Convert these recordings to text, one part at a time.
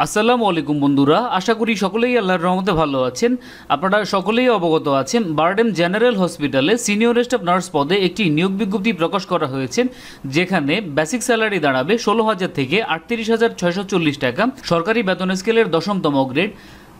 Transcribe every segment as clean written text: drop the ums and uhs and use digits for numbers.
আসসালামু আলাইকুম বন্ধুরা, আশা করি সকলেই আল্লাহর রহমতে ভালো আছেন। আপনারা সকলেই অবগত আছেন বারডেম জেনারেল হসপিটালে সিনিয়র স্টাফ নার্স পদে একটি নিয়োগ বিজ্ঞপ্তি প্রকাশ করা হয়েছে, যেখানে বেসিক স্যালারি দাঁড়াবে 16,000 থেকে 38,640 টাকা, সরকারি বেতন স্কেলের 10তম গ্রেড।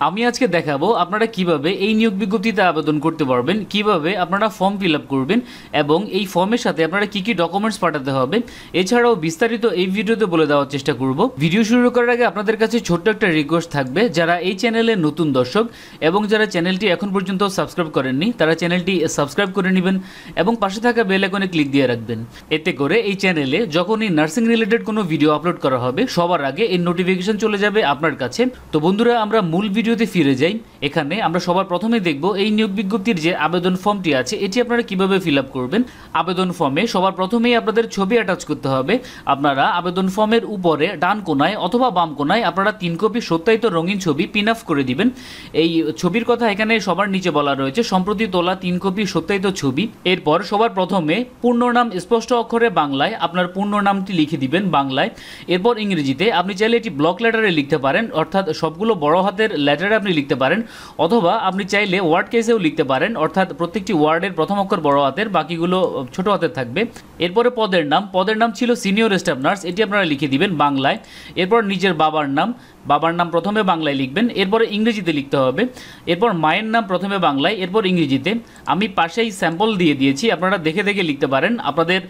আমি আজকে দেখাবো আপনারা কিভাবে এই নিয়োগ বিজ্ঞপ্তিতে আবেদন করতে পারবেন, কিভাবে আপনারা ফর্ম ফিল আপ করবেন এবং এই ফর্মের সাথে আপনারা কি কি ডকুমেন্টস পাঠাতে হবে। এছাড়াও বিস্তারিত এই ভিডিওতে বলে দেওয়ার চেষ্টা করব। ভিডিও শুরু করার আগে আপনাদের কাছে ছোট্ট একটা রিকোয়েস্ট থাকবে, যারা এই চ্যানেলের নতুন দর্শক এবং যারা চ্যানেলটি এখন পর্যন্ত সাবস্ক্রাইব করেননি তারা চ্যানেলটি সাবস্ক্রাইব করে নেবেন এবং পাশে থাকা বেল আইকনে ক্লিক দিয়ে রাখবেন। এতে করে এই চ্যানেলে যখনই নার্সিং রিলেটেড কোনো ভিডিও আপলোড করা হবে সবার আগে এই নোটিফিকেশন চলে যাবে আপনার কাছে। তো বন্ধুরা, আমরা মূল ভিডিওতে ফিরে যাই। এখানে আমরা সবার প্রথমে দেখব এই নিয়োগ বিজ্ঞপ্তির যে আবেদন ফর্মটি আছে এটি আপনারা কিভাবে ফিল আপ করবেন। আবেদন ফর্মে সবার প্রথমেই আপনাদের ছবি অ্যাটাচ করতে হবে। আপনারা আবেদন ফর্মের উপরে ডান কোনায় অথবা বাম কোনায় আপনারা 3 কপি সত্যায়িত রঙিন ছবি পিন আপ করে দিবেন। এই ছবির কথা এখানে সবার নিচে বলা রয়েছে, সম্প্রতি তোলা 3 কপি সত্যায়িত ছবি। এরপর সবার প্রথমে পূর্ণ নাম স্পষ্ট অক্ষরে বাংলায় আপনার পূর্ণ নামটি লিখে দিবেন বাংলায়। এরপর ইংরেজিতে আপনি চাইলে এটি ব্লক লেটারে লিখতে পারেন, অর্থাৎ সবগুলো বড় হাতের লেটারে আপনি লিখতে পারেন, অথবা আপনি চাইলে ওয়ার্ড কেসেও লিখতে পারেন, অর্থাৎ প্রত্যেকটি ওয়ার্ডের প্রথম অক্ষর বড় হাতের, বাকিগুলো ছোট হাতের থাকবে। এরপরে পদের নাম ছিল সিনিয়র স্টাফ নার্স, এটি আপনারা লিখে দিবেন বাংলায়। এরপর নিজের বাবার নাম প্রথমে বাংলায় লিখবেন, এরপরে ইংরেজিতে লিখতে হবে। এরপর মায়ের নাম প্রথমে বাংলায়, এরপর ইংরেজিতে। আমি পাশেই স্যাম্পল দিয়ে দিয়েছি, আপনারা দেখে দেখে লিখতে পারেন। আপনাদের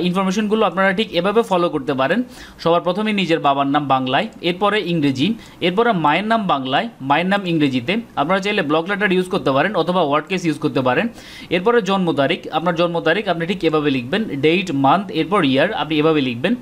ইনফরমেশনগুলো আপনারা ঠিক এভাবে ফলো করতে পারেন। সবার প্রথমে নিজের বাবার নাম বাংলায়, এরপরে ইংরেজি, এরপরে মায়ের নাম বাংলায়, মায়ের নাম ইংরেজিতে। আপনারা চাইলে ব্লক লেটার ইউজ করতে পারেন অথবা ওয়ার্ড কেস ইউজ করতে পারেন। এরপরে জন্ম তারিখ, আপনার জন্ম তারিখ আপনি ঠিক এভাবে লিখবেন, ডেট, মান্থ, এরপর ইয়ার আপনি এভাবে লিখবেন।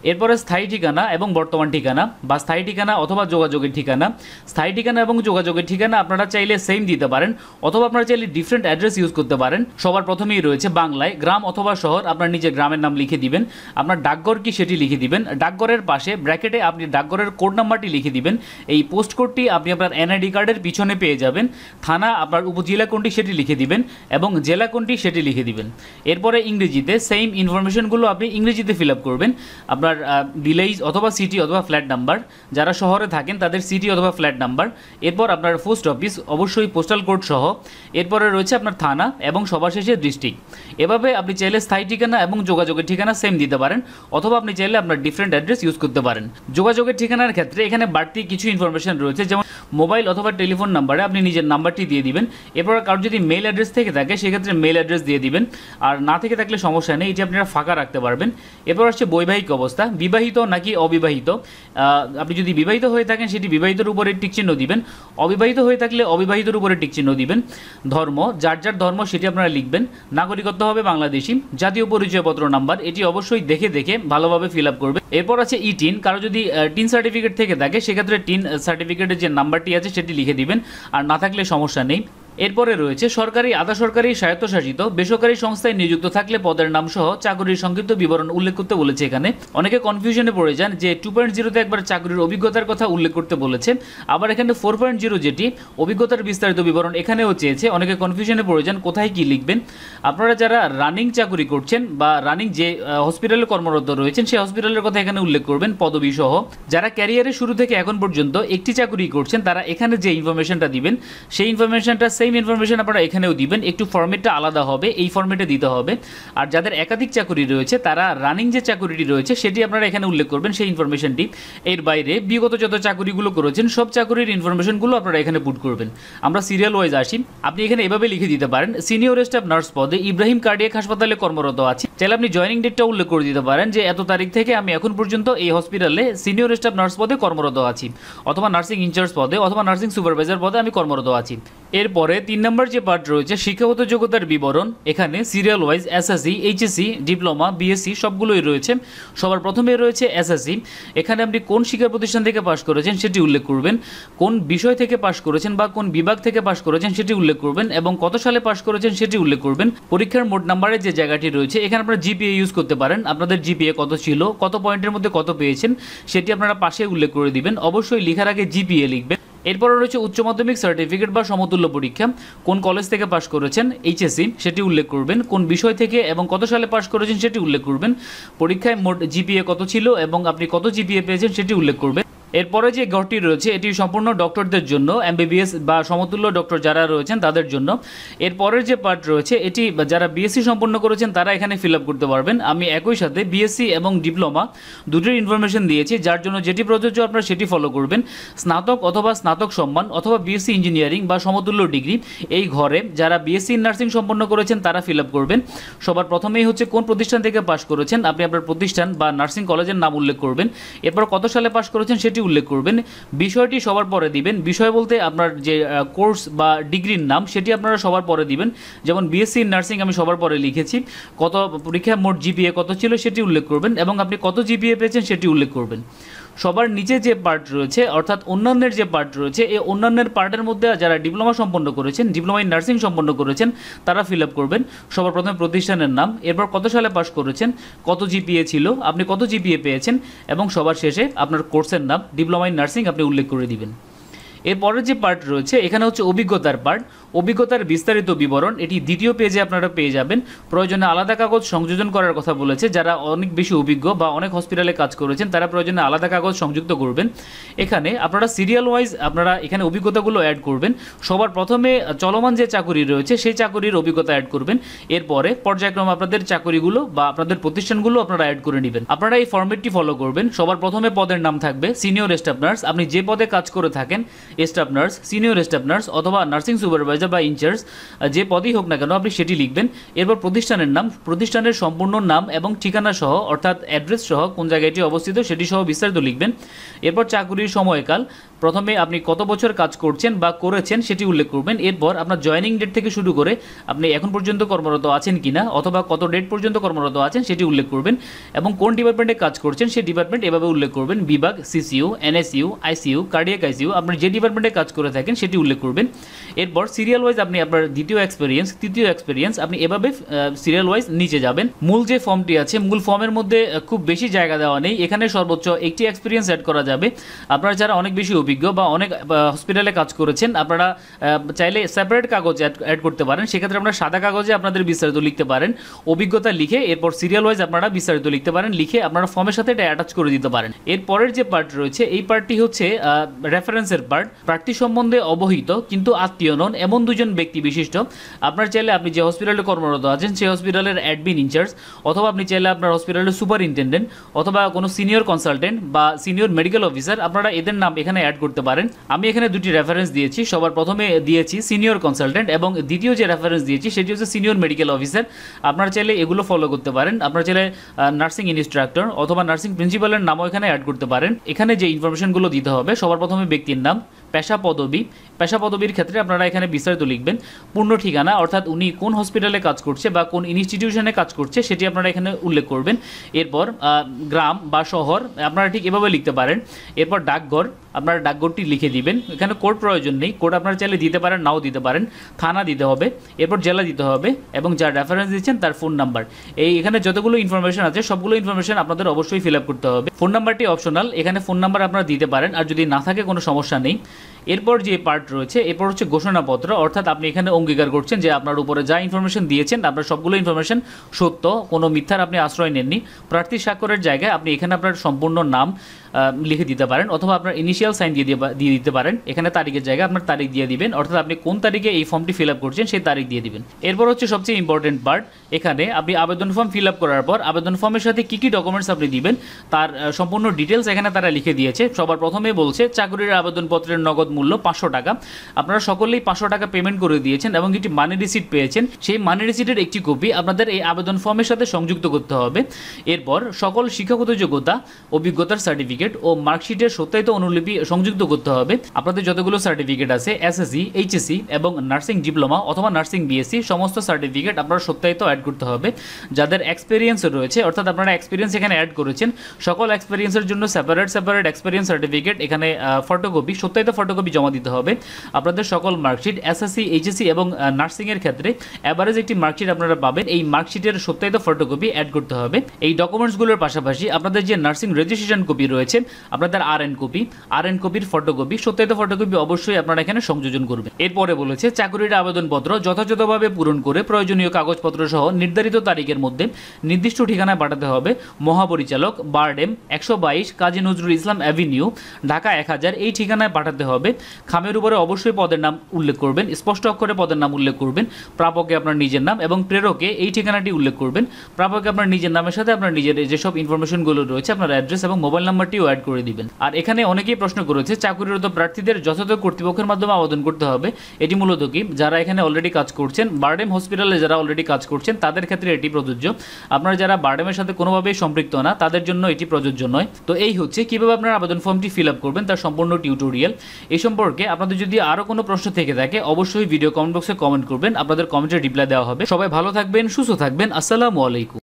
এরপরে স্থায়ী ঠিকানা এবং বর্তমান ঠিকানা বা স্থায়ী ঠিকানা অথবা যোগাযোগের ঠিকানা। স্থায়ী ঠিকানা এবং যোগাযোগের ঠিকানা আপনারা চাইলে সেম দিতে পারেন, অথবা আপনারা চাইলে ডিফারেন্ট অ্যাড্রেস ইউজ করতে পারেন। সবার প্রথমেই রয়েছে বাংলায় গ্রাম অথবা শহর, আপনার নিজের গ্রামের নাম লিখে দিবেন। আপনার ডাকঘর কি সেটি লিখে দিবেন। ডাকঘরের পাশে ব্র্যাকেটে আপনি ডাকঘরের কোড নাম্বারটি লিখে দিবেন। এই পোস্ট কোডটি আপনি আপনার এনআইডি কার্ডের পিছনে পেয়ে যাবেন। থানা আপনার উপজেলা কোনটি সেটি লিখে দিবেন এবং জেলা কোনটি সেটি লিখে দিবেন। এরপরে ইংরেজিতে সেম ইনফরমেশনগুলো আপনি ইংরেজিতে ফিল আপ করবেন। আপনার ভিলেজ অথবা সিটি অথবা ফ্ল্যাট নাম্বার, যারা শহরে থাকেন তাদের সিটি অথবা ফ্ল্যাট নাম্বার। এরপর আপনার পোস্ট অফিস, অবশ্যই পোস্টাল কোড সহ। এরপরে রয়েছে আপনার থানা এবং সবার শেষে ডিস্ট্রিক্ট। এভাবে আপনি চাইলে স্থায়ী ঠিকানা এবং যোগাযোগের ঠিকানা সেম দিতে পারেন, অথবা আপনি চাইলে আপনার ডিফারেন্ট অ্যাড্রেস ইউজ করতে পারেন। যোগাযোগের ঠিকানার ক্ষেত্রে এখানে বাড়তি কিছু ইনফরমেশন রয়েছে, যেমন মোবাইল অথবা টেলিফোন নাম্বারে আপনি নিজের নাম্বারটি দিয়ে দিবেন। এরপর কারো যদি মেল অ্যাড্রেস থেকে থাকে সেক্ষেত্রে মেল অ্যাড্রেস দিয়ে দিবেন, আর না থেকে থাকলে সমস্যা নেই, এটি আপনারা ফাঁকা রাখতে পারবেন। এরপর আসছে বৈবাহিক অবস্থা, বিবাহিত নাকি অবিবাহিত। আপনি যদি বিবাহিত হয়ে থাকেন সেটি বিবাহিতর উপরে টিক চিহ্ন দিবেন, অবিবাহিত হয়ে থাকলে অবিবাহিতর উপরে টিক চিহ্ন দিবেন। ধর্ম, যার যার ধর্ম সেটি আপনারা লিখবেন। নাগরিকত্ব হবে বাংলাদেশি। জাতীয় পরিচয়পত্র নাম্বার, এটি অবশ্যই দেখে দেখে ভালোভাবে ফিল আপ করবে। এরপর আছে টিন, কারো যদি টিন সার্টিফিকেট থেকে থাকে সেক্ষেত্রে টিন সার্টিফিকেটের যে নাম্বারটি আছে সেটি লিখে দিবেন, আর না থাকলে সমস্যা নেই। এরপরে রয়েছে সরকারি, আধা সরকারি, স্বায়ত্তশাসিত, বেসরকারি সংস্থায় নিযুক্ত থাকলে পদের নাম সহ চাকরির সংক্ষিপ্ত বিবরণ উল্লেখ করতে বলেছে। এখানে অনেকে কনফিউশনে পড়ে যান যে 2.0তে একবার চাকরির অভিজ্ঞতার কথা উল্লেখ করতে বলেছে, আবার এখানে 4.0 যেটি অভিজ্ঞতার বিস্তারিত বিবরণ এখানেও চেয়েছে। অনেকে কনফিউশনে পড়ে যান কোথায় কি লিখবেন। আপনারা যারা রানিং চাকরি করছেন বা রানিং যে হসপিটালে কর্মরত রয়েছেন সেই হসপিটালের কথা এখানে উল্লেখ করবেন পদবি সহ। যারা ক্যারিয়ারের শুরু থেকে এখন পর্যন্ত একটি চাকরি করছেন তারা এখানে যে ইনফরমেশনটা দিবেন সেই ইনফরমেশনটা সেম ইনফরমেশন আপনারা এখানেও দিবেন, একটু ফরম্যাটটা আলাদা হবে, এই ফরম্যাটে দিতে হবে। আর যাদের একাধিক চাকরি রয়েছে তারা রানিং যে চাকরিটি রয়েছে সেটি আপনারা এখানে উল্লেখ করবেন সেই ইনফরমেশনটি। এর বাইরে বিগত যত চাকরিগুলো করেছেন সব চাকরির ইনফরমেশনগুলো আপনারা এখানে পুট করবেন। আমরা সিরিয়াল ওয়াইজ আসি, আপনি এখানে এভাবে লিখে দিতে পারেন, সিনিয়র স্টাফ নার্স পদে ইব্রাহিম কার্ডিয়াক হাসপাতালে কর্মরত আছি। চাইলে আপনি জয়েনিং ডেটটা উল্লেখ করে দিতে পারেন যে এত তারিখ থেকে আমি এখন পর্যন্ত এই হসপিটালে সিনিয়র স্টাফ নার্স পদে কর্মরত আছি, অথবা নার্সিং ইনচার্জ পদে অথবা নার্সিং সুপারভাইজার পদে আমি কর্মরত আছি। এরপরে 3 নম্বর যে পার্ট রয়েছে শিক্ষাগত যোগ্যতার বিবরণ, এখানে serial wise SSC, HSC, diploma, BSc সবগুলোই রয়েছে। সবার প্রথমে রয়েছে এসএসসি, এখানে আপনি কোন শিক্ষা প্রতিষ্ঠান থেকে পাশ করেছেন সেটি উল্লেখ করবেন, কোন বিষয় থেকে পাশ করেছেন বা কোন বিভাগ থেকে পাশ করেছেন সেটি উল্লেখ করবেন এবং কত সালে পাশ করেছেন সেটি উল্লেখ করবেন। পরীক্ষার মোট নাম্বারের যে জায়গাটি রয়েছে এখানে আপনারা জিপিএ ইউজ করতে পারেন, আপনাদের জিপিএ কত ছিল, কত পয়েন্টের মধ্যে কত পেয়েছেন সেটি আপনারা পাশে উল্লেখ করে দিবেন। অবশ্যই লেখার আগে জিপিএ লিখবেন। এরপর রয়েছে উচ্চ মাধ্যমিক সার্টিফিকেট বা সমতুল্য পরীক্ষা, কোন কলেজ থেকে পাশ করেছেন, এইচএসসি সেটি উল্লেখ করবেন, কোন বিষয় থেকে এবং কত সালে পাশ করেছেন সেটি উল্লেখ করবেন। পরীক্ষায় মোট জিপিএ কত ছিল এবং আপনি কত জিপিএ পেয়েছেন সেটি উল্লেখ করবেন। এরপরে যে ঘরটি রয়েছে এটি সম্পূর্ণ ডক্টরদের জন্য, এমবিবিএস বা সমতুল্য ডক্টর যারা রয়েছেন তাদের জন্য। এরপরের যে পার্ট রয়েছে এটি যারা বিএসসি সম্পন্ন করেছেন তারা এখানে ফিল আপ করতে পারবেন। আমি একই সাথে বিএসসি এবং ডিপ্লোমা দুটোর ইনফরমেশন দিয়েছি, যার জন্য যেটি প্রযোজ্য আপনারা সেটি ফলো করবেন। স্নাতক অথবা স্নাতক সম্মান অথবা বিএসসি ইঞ্জিনিয়ারিং বা সমতুল্য ডিগ্রি এই ঘরে যারা বিএসসি নার্সিং সম্পন্ন করেছেন তারা ফিল আপ করবেন। সবার প্রথমেই হচ্ছে কোন প্রতিষ্ঠান থেকে পাশ করেছেন, আপনি আপনার প্রতিষ্ঠান বা নার্সিং কলেজের নাম উল্লেখ করবেন। এরপর কত সালে পাশ করেছেন সেটি উল্লেখ করবেন। বিষয়টি সবার পরে দিবেন। বিষয় বলতে আপনার যে কোর্স বা ডিগ্রির নাম সেটি আপনারা সবার পরে দিবেন। যেমন বিএসসি নার্সিং আমি সবার পরে লিখেছি। কত পরীক্ষা মোট জিপিএ কত ছিল সেটি উল্লেখ করবেন এবং আপনি কত জিপিএ পেয়েছেন সেটি উল্লেখ করবেন। সবার নিচে যে পার্ট রয়েছে অর্থাৎ অন্যান্যের যে পার্ট রয়েছে এই অন্যান্যের পার্টের মধ্যে যারা ডিপ্লোমা সম্পন্ন করেছেন, ডিপ্লোমা ইন নার্সিং সম্পন্ন করেছেন তারা ফিল আপ করবেন। সবার প্রথমে প্রতিষ্ঠানের নাম, এরপর কত সালে পাশ করেছেন, কত জিপিএ ছিল, আপনি কত জিপিএ পেয়েছেন এবং সবার শেষে আপনার কোর্সের নাম ডিপ্লোমা ইন নার্সিং আপনি উল্লেখ করে দিবেন। এরপরের যে পার্ট রয়েছে এখানে হচ্ছে অভিজ্ঞতার পার্ট। অভিজ্ঞতার বিস্তারিত বিবরণ এটি দ্বিতীয় পেজে আপনারা পেয়ে যাবেন। প্রয়োজনে আলাদা কাগজ সংযোজন করার কথা বলেছে। যারা অনেক বেশি অভিজ্ঞ বা অনেক হসপিটালে কাজ করেছেন তারা প্রয়োজনে আলাদা কাগজ সংযুক্ত করবেন। এখানে আপনারা সিরিয়াল ওয়াইজ আপনারা এখানে অভিজ্ঞতাগুলো অ্যাড করবেন। সবার প্রথমে চলমান যে চাকুরি রয়েছে সেই চাকুরির অভিজ্ঞতা অ্যাড করবেন। এরপরে পর্যায়ক্রমে আপনাদের চাকুরিগুলো বা আপনাদের প্রতিষ্ঠানগুলো আপনারা অ্যাড করে নেবেন। আপনারা এই ফরম্যাটটি ফলো করবেন। সবার প্রথমে পদের নাম থাকবে সিনিয়র স্টাফ নার্স, আপনি যে পদে কাজ করে থাকেন, staff nurse, senior staff nurse অথবা নার্সিং সুপারভাইজার বা ইনচার্জ যে পদই হোক না কেন আপনি সেটি লিখবেন। এরপর প্রতিষ্ঠানের নাম, প্রতিষ্ঠানের সম্পূর্ণ নাম এবং ঠিকানা সহ অর্থাৎ অ্যাড্রেস সহ কোন জায়গায় এটি অবস্থিত সেটি সহ বিস্তারিত লিখবেন। এরপর চাকুরির সময়কাল, প্রথমে আপনি কত বছর কাজ করছেন বা করেছেন সেটি উল্লেখ করবেন। এরপর আপনার জয়েনিং ডেট থেকে শুরু করে আপনি এখন পর্যন্ত কর্মরত আছেন কিনা অথবা কত ডেট পর্যন্ত কর্মরত আছেন সেটি উল্লেখ করবেন এবং কোন ডিপার্টমেন্টে কাজ করছেন সেই ডিপার্টমেন্ট এভাবে উল্লেখ করবেন। বিভাগ, CCU, NSU, ICU, cardiac ICU, আপনি যে ডিপার্টমেন্টে কাজ করে থাকেন সেটি উল্লেখ করবেন। এরপর সিরিয়াল ওয়াইজ আপনি আপনার দ্বিতীয় এক্সপিরিয়েন্স, তৃতীয় এক্সপিরিয়েন্স আপনি এভাবে সিরিয়াল ওয়াইজ নিচে যাবেন। মূল যে ফর্মটি আছে মূল ফর্মের মধ্যে খুব বেশি জায়গা দেওয়া নেই, এখানে সর্বোচ্চ একটি এক্সপিরিয়েন্স অ্যাড করা যাবে। আপনারা যারা অনেক বেশি অভিজ্ঞ বা অনেক হসপিটালে কাজ করেছেন আপনারা চাইলে সেপারেট কাগজ অ্যাড করতে পারেন। সেক্ষেত্রে আপনারা সাদা কাগজে আপনাদের বিস্তারিত লিখতে পারেন, অভিজ্ঞতা লিখে এরপর সিরিয়াল ওয়াইজ আপনারা বিস্তারিত লিখতে পারেন, লিখে আপনারা ফর্মের সাথে এটা অ্যাটাচ করে দিতে পারেন। এরপরের যে পার্ট রয়েছে এই পার্টটি হচ্ছে রেফারেন্সের পার্ট। প্রার্থী সম্বন্ধে অবহিত কিন্তু আত্মীয় নন এমন দুজন ব্যক্তি বিশিষ্ট। আপনার চাইলে আপনি যে হসপিটালে কর্মরত আছেন সেই হসপিটালের অ্যাডমিন ইনচার্জ অথবা আপনি চাইলে আপনার হসপিটালের সুপারিনটেন্ডেন্ট অথবা কোনো সিনিয়র কনসালটেন্ট বা সিনিয়র মেডিকেল অফিসার আপনারা এদের নাম এখানে অ্যাড করতে পারেন। আমি এখানে দুটি রেফারেন্স দিয়েছি। সবার প্রথমে দিয়েছি সিনিয়র কনসালটেন্ট এবং দ্বিতীয় যে রেফারেন্স দিয়েছি সেটি হচ্ছে সিনিয়র মেডিকেল অফিসার। আপনারা চাইলে এগুলো ফলো করতে পারেন। আপনারা চাইলে নার্সিং ইনস্ট্রাক্টর অথবা নার্সিং প্রিন্সিপালের নামও এখানে অ্যাড করতে পারেন। এখানে যে ইনফরমেশনগুলো দিতে হবে সবার প্রথমে ব্যক্তির নাম, পেশা পদবি, পেশা পদবীর ক্ষেত্রে আপনারা এখানে বিস্তারিত লিখবেন। পূর্ণ ঠিকানা অর্থাৎ উনি কোন হসপিটালে কাজ করছে বা কোন ইনস্টিটিউশনে কাজ করছে সেটি আপনারা এখানে উল্লেখ করবেন। এরপর গ্রাম বা শহর আপনারা ঠিক এভাবে লিখতে পারেন। এরপর ডাকঘর, আপনারা ডাকঘরটি লিখে দিবেন। এখানে কোড প্রয়োজন নেই, কোড আপনারা চাইলে দিতে পারেন নাও দিতে পারেন। থানা দিতে হবে, এরপর জেলা দিতে হবে এবং যার রেফারেন্স দিচ্ছেন তার ফোন নাম্বার। এখানে যতগুলো ইনফরমেশন আছে সবগুলো ইনফরমেশন আপনাদের অবশ্যই ফিল আপ করতে হবে। ফোন নাম্বারটি অপশনাল, এখানে ফোন নাম্বার আপনারা দিতে পারেন আর যদি না থাকে কোনো সমস্যা নেই। এরপর যে পার্ট রয়েছে এরপর হচ্ছে ঘোষণাপত্র, অর্থাৎ আপনি এখানে অঙ্গীকার করছেন যে আপনার উপরে যা ইনফরমেশন দিয়েছেন আপনার সবগুলো ইনফরমেশন সত্য, কোনো মিথ্যার আপনি আশ্রয় নেননি। প্রার্থী স্বাক্ষরের জায়গায় আপনি এখানে আপনার সম্পূর্ণ নাম লিখে দিতে পারেন অথবা আপনার ইনিশিয়াল সাইন দিয়ে দিতে পারেন। এখানে তারিখের জায়গায় আপনার তারিখ দিয়ে দিবেন, অর্থাৎ আপনি কোন তারিখে এই ফর্মটি ফিল আপ করছেন সেই তারিখ দিয়ে দিবেন। এরপর হচ্ছে সবচেয়ে ইম্পর্টেন্ট পার্ট, এখানে আপনি আবেদন ফর্ম ফিল আপ করার পর আবেদন ফর্মের সাথে কী কী ডকুমেন্টস আপনি দিবেন তার সম্পূর্ণ ডিটেলস এখানে তারা লিখে দিয়েছে। সবার প্রথমে বলছে চাকরির আবেদনপত্রের নগদ মূল্য 500 টাকা। আপনারা সকলেই 500 টাকা পেমেন্ট করে দিয়েছেন এবং একটি মানি রিসিট পেয়েছেন। সেই মানি রিসিটের একটি কপি আপনাদের এই আবেদন ফর্মের সাথে সংযুক্ত করতে হবে। এরপর সকল শিক্ষাগত যোগ্যতা, অভিজ্ঞতার সার্টিফিকেট ও মার্কশিটের সত্যায়িত অনুলিপি সংযুক্ত করতে হবে। আপনাদের যতগুলো সার্টিফিকেট আছে এসএসসি, এইচএসসি এবং নার্সিং ডিপ্লোমা অথবা নার্সিং বিএসসি সমস্ত সার্টিফিকেট আপনারা সত্যায়িত অ্যাড করতে হবে। যাদের এক্সপিরিয়েন্স রয়েছে অর্থাৎ আপনারা এক্সপিরিয়েন্স এখানে অ্যাড করেছেন সকল এক্সপিরিয়েন্সের জন্য সেপারেট এক্সপিরিয়েন্স সার্টিফিকেট এখানে ফটোকপি, সত্যায়িত ফটোকপি জমা দিতে হবে। আপনাদের সকল মার্কশিট এসএসসি, এইচএসসি এবং নার্সিংয়ের ক্ষেত্রে অ্যাভারেজ একটি মার্কশিট আপনারা পাবেন, এই মার্কশিটের সত্যায়িত ফটোকপি অ্যাড করতে হবে। এই ডকুমেন্টসগুলোর পাশাপাশি আপনাদের যে নার্সিং রেজিস্ট্রেশন কপি রয়েছে রয়েছে আপনাদের আরএন কপির ফটোকপি, সত্যায়িত ফটোকপি অবশ্যই আপনারা এখানে সংযোজন করবেন। এরপরে বলেছে চাকরির আবেদনপত্র যথাযথভাবে পূরণ করে প্রয়োজনীয় কাগজপত্র সহ নির্ধারিত তারিখের মধ্যে নির্দিষ্ট ঠিকানায় পাঠাতে হবে। মহাপরিচালক, বারডেম, 122 কাজী নজরুল ইসলাম অ্যাভিনিউ, ঢাকা 1000 এই ঠিকানায় পাঠাতে হবে। খামের উপরে অবশ্যই পদের নাম উল্লেখ করবেন, স্পষ্ট অক্ষরে পদের নাম উল্লেখ করবেন, প্রাপকে আপনার নিজের নাম এবং প্রেরকে এই ঠিকানাটি উল্লেখ করবেন। প্রাপকে আপনার নিজের নামের সাথে আপনার নিজের যেসব ইনফরমেশনগুলো রয়েছে আপনার অ্যাড্রেস এবং মোবাইল নাম্বারটিও অ্যাড করে দিবেন। আর এখানে অনেকেই প্রশ্ন করেছে চাকরিরত প্রার্থীদের যথাযথ কর্তৃপক্ষের মাধ্যমে আবেদন করতে হবে। এটি মূলত কি, যারা এখানে অলরেডি কাজ করছেন, বারডেম হসপিটালে যারা অলরেডি কাজ করছেন তাদের ক্ষেত্রে এটি প্রযোজ্য। আপনারা যারা বারডেমের সাথে কোনোভাবেই সম্পৃক্ত না তাদের জন্য এটি প্রযোজ্য নয়। তো এই হচ্ছে কিভাবে আপনার আবেদন ফর্মটি ফিল আপ করবেন তার সম্পূর্ণ টিউটোরিয়াল। এই সম্পর্কে আপনাদের যদি আরও কোনো প্রশ্ন থেকে থাকে অবশ্যই ভিডিও কমেন্ট বক্সে কমেন্ট করবেন, আপনাদের কমেন্টের রিপ্লাই দেওয়া হবে। সবাই ভালো থাকবেন, সুস্থ থাকবেন, আসসালামু আলাইকুম।